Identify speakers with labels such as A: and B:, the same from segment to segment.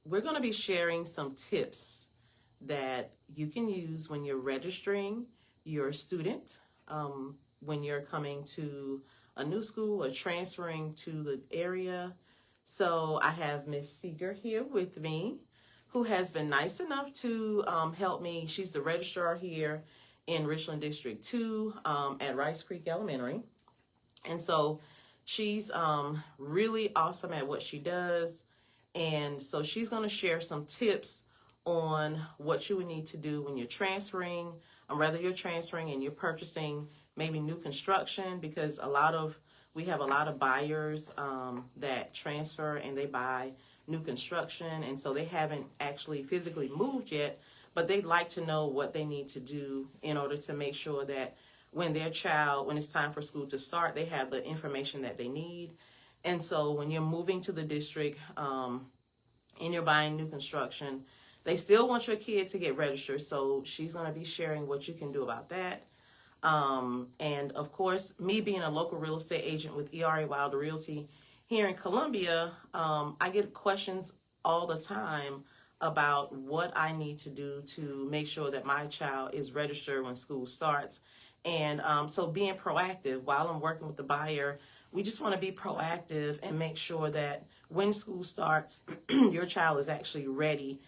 A: we're going to be sharing some tips that you can use when you're registering your student, when you're coming to a new school or transferring to the area. So I have Miss Seeger here with me, who has been nice enough to help me. She's the registrar here in Richland District 2 at Rice Creek Elementary. And so she's really awesome at what she does. And so she's going to share some tips on what you would need to do when you're transferring, whether you're transferring and you're purchasing maybe new construction, because we have a lot of buyers that transfer and they buy new construction, and so they haven't actually physically moved yet, but they'd like to know what they need to do in order to make sure that when it's time for school to start, they have the information that they need. And so when you're moving to the district and you're buying new construction, they still want your kid to get registered, so she's going to be sharing what you can do about that. And of course, me being a local real estate agent with ERA Wilder Realty here in Columbia, I get questions all the time about what I need to do to make sure that my child is registered when school starts. And so being proactive while I'm working with the buyer, we just want to be proactive and make sure that when school starts, your child is actually ready.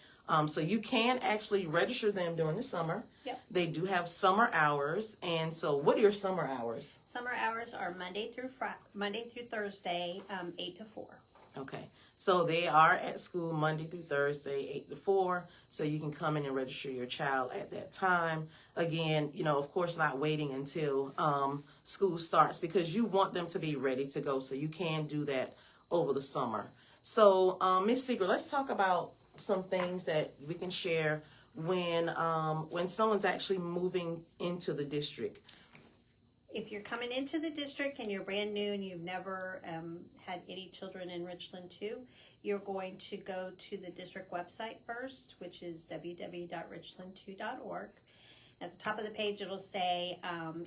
A: So you can actually register them during the summer.
B: Yep.
A: They do have summer hours. And so what are your summer hours?
B: Summer hours are Monday through Thursday, 8 to 4.
A: Okay. So they are at school Monday through Thursday, 8 to 4. So you can come in and register your child at that time. Again, of course, not waiting until school starts, because you want them to be ready to go. So you can do that over the summer. So Ms. Seeger, let's talk about some things that we can share when someone's actually moving into the district.
B: If you're coming into the district and you're brand new and you've never had any children in Richland 2, you're going to go to the district website first, which is www.richland2.org. At the top of the page, it'll say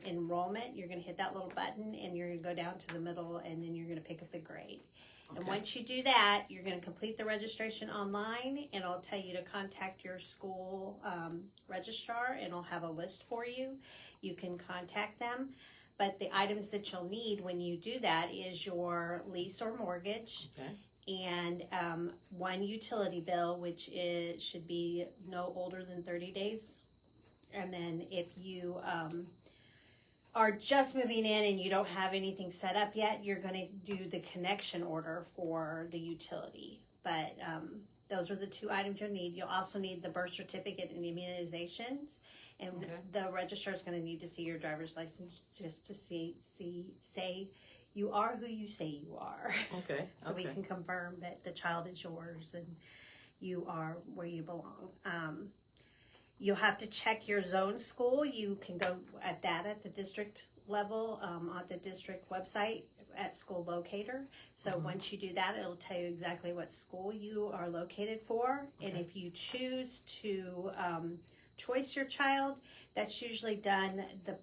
B: enrollment. You're going to hit that little button and you're going to go down to the middle, and then you're going to pick up the grade. Okay. And once you do that, you're going to complete the registration online, and it'll tell you to contact your school registrar, and it'll have a list for you. You can contact them. But the items that you'll need when you do that is your lease or mortgage, okay, and one utility bill, which should be no older than 30 days. And then if you are just moving in and you don't have anything set up yet, you're going to do the connection order for the utility. But those are the two items you'll need. You'll also need the birth certificate and immunizations. And okay, the registrar is going to need to see your driver's license just to say you are who you say you are.
A: Okay.
B: So we can confirm that the child is yours and you are where you belong. You'll have to check your zone school. You can go at the district level on the district website at School Locator. So once you do that, it'll tell you exactly what school you are located for. Okay. And if you choose to choice your child, that's usually done the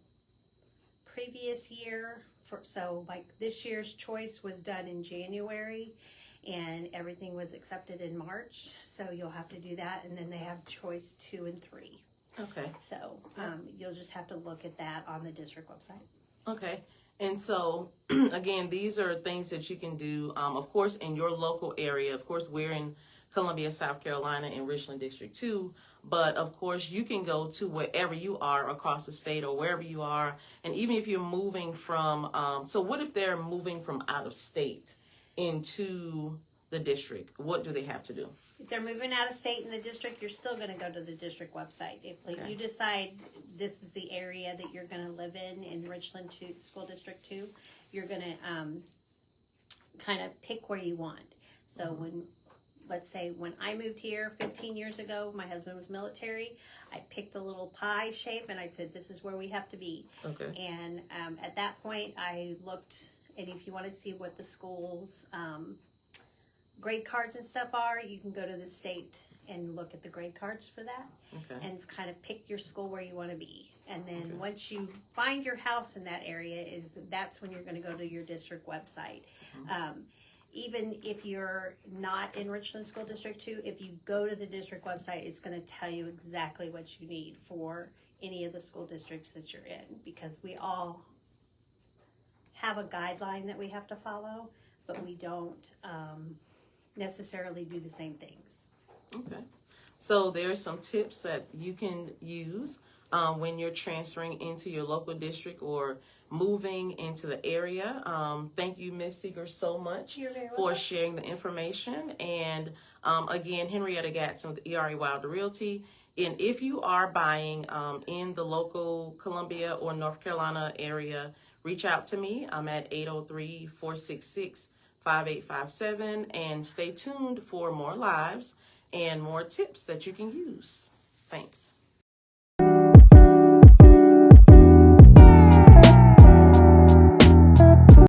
B: previous year. So like this year's choice was done in January, and everything was accepted in March. So you'll have to do that, and then they have choice 2 and 3.
A: Okay.
B: So you'll just have to look at that on the district website.
A: Okay. And so, again, these are things that you can do, of course, in your local area. Of course, we're in Columbia, South Carolina, in Richland District 2. But, of course, you can go to wherever you are across the state or wherever you are. And even if you're moving from, so what if they're moving from out of state into the district? What do they have to do?
B: If they're moving out of state in the district, you're still going to go to the district website. If you decide this is the area that you're going to live in Richland 2, School District 2, you're going to kind of pick where you want. So let's say when I moved here 15 years ago, my husband was military, I picked a little pie shape and I said, this is where we have to be. Okay. And at that point, I looked, and if you want to see what the school's grade cards and stuff are, you can go to the state and look at the grade cards for that. Okay. And kind of pick your school where you want to be. And then once you find your house in that area, that's when you're going to go to your district website. even if you're not in Richland School District 2, if you go to the district website, it's going to tell you exactly what you need for any of the school districts that you're in, because we all have a guideline that we have to follow, but we don't necessarily do the same things.
A: Okay. So there are some tips that you can use when you're transferring into your local district or moving into the area. Thank you, Ms. Seeger, so much
B: You're very
A: for
B: welcome.
A: sharing the information. And again, Henrietta Gatson with ERA Wilder Realty. And if you are buying in the local Columbia or North Carolina area, reach out to me. I'm at 803-466-5857. And stay tuned for more lives and more tips that you can use. Thanks.